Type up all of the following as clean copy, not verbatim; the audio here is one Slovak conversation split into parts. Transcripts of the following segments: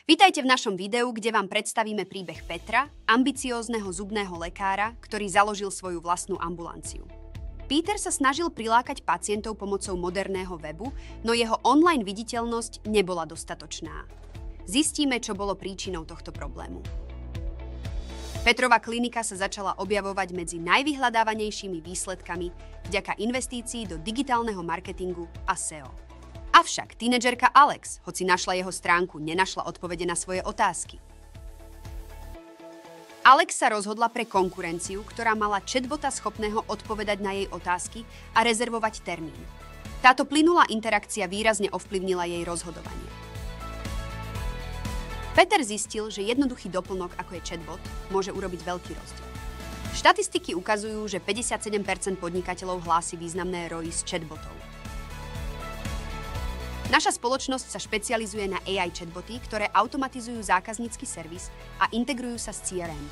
Vítajte v našom videu, kde vám predstavíme príbeh Petra, ambiciózneho zubného lekára, ktorý založil svoju vlastnú ambulanciu. Peter sa snažil prilákať pacientov pomocou moderného webu, no jeho online viditeľnosť nebola dostatočná. Zistíme, čo bolo príčinou tohto problému. Petrova klinika sa začala objavovať medzi najvyhľadávanejšími výsledkami vďaka investícií do digitálneho marketingu a SEO. Avšak tínedžerka Alex, hoci našla jeho stránku, nenašla odpovede na svoje otázky. Alex sa rozhodla pre konkurenciu, ktorá mala chatbota schopného odpovedať na jej otázky a rezervovať termín. Táto plynulá interakcia výrazne ovplyvnila jej rozhodovanie. Peter zistil, že jednoduchý doplnok, ako je chatbot, môže urobiť veľký rozdiel. Štatistiky ukazujú, že 57% podnikateľov hlási významné ROI s chatbotov. Naša spoločnosť sa špecializuje na AI chatboty, ktoré automatizujú zákaznícky servis a integrujú sa s CRM.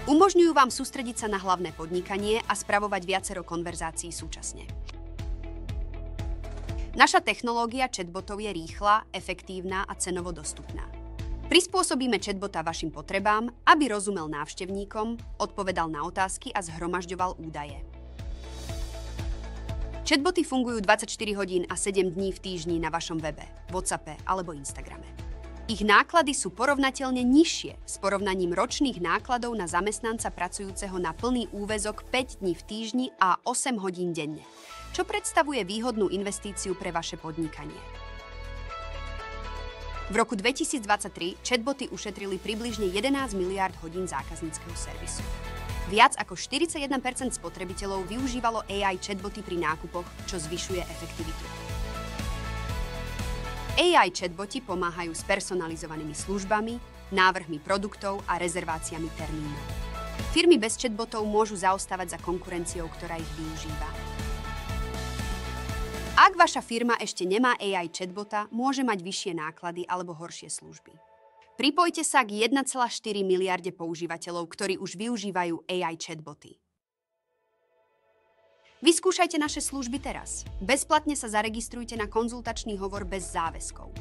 Umožňujú vám sústrediť sa na hlavné podnikanie a spravovať viacero konverzácií súčasne. Naša technológia chatbotov je rýchla, efektívna a cenovo dostupná. Prispôsobíme chatbota vašim potrebám, aby rozumel návštevníkom, odpovedal na otázky a zhromažďoval údaje. Chatboty fungujú 24 hodín a 7 dní v týždni na vašom webe, WhatsAppe alebo Instagrame. Ich náklady sú porovnateľne nižšie s porovnaním ročných nákladov na zamestnanca pracujúceho na plný úväzok 5 dní v týždni a 8 hodín denne, čo predstavuje výhodnú investíciu pre vaše podnikanie. V roku 2023 chatboty ušetrili približne 11 miliárd hodín zákazníckeho servisu. Viac ako 41% spotrebiteľov využívalo AI chatboty pri nákupoch, čo zvyšuje efektivitu. AI chatboty pomáhajú s personalizovanými službami, návrhmi produktov a rezerváciami termínov. Firmy bez chatbotov môžu zaostávať za konkurenciou, ktorá ich využíva. Ak vaša firma ešte nemá AI chatbota, môže mať vyššie náklady alebo horšie služby. Pripojte sa k 1,4 miliarde používateľov, ktorí už využívajú AI chatboty. Vyskúšajte naše služby teraz. Bezplatne sa zaregistrujte na konzultačný hovor bez záväzkov.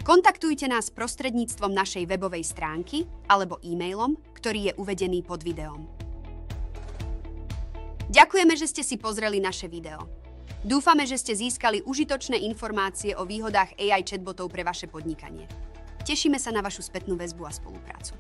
Kontaktujte nás prostredníctvom našej webovej stránky alebo e-mailom, ktorý je uvedený pod videom. Ďakujeme, že ste si pozreli naše video. Dúfame, že ste získali užitočné informácie o výhodách AI chatbotov pre vaše podnikanie. Tešíme sa na vašu spätnú väzbu a spoluprácu.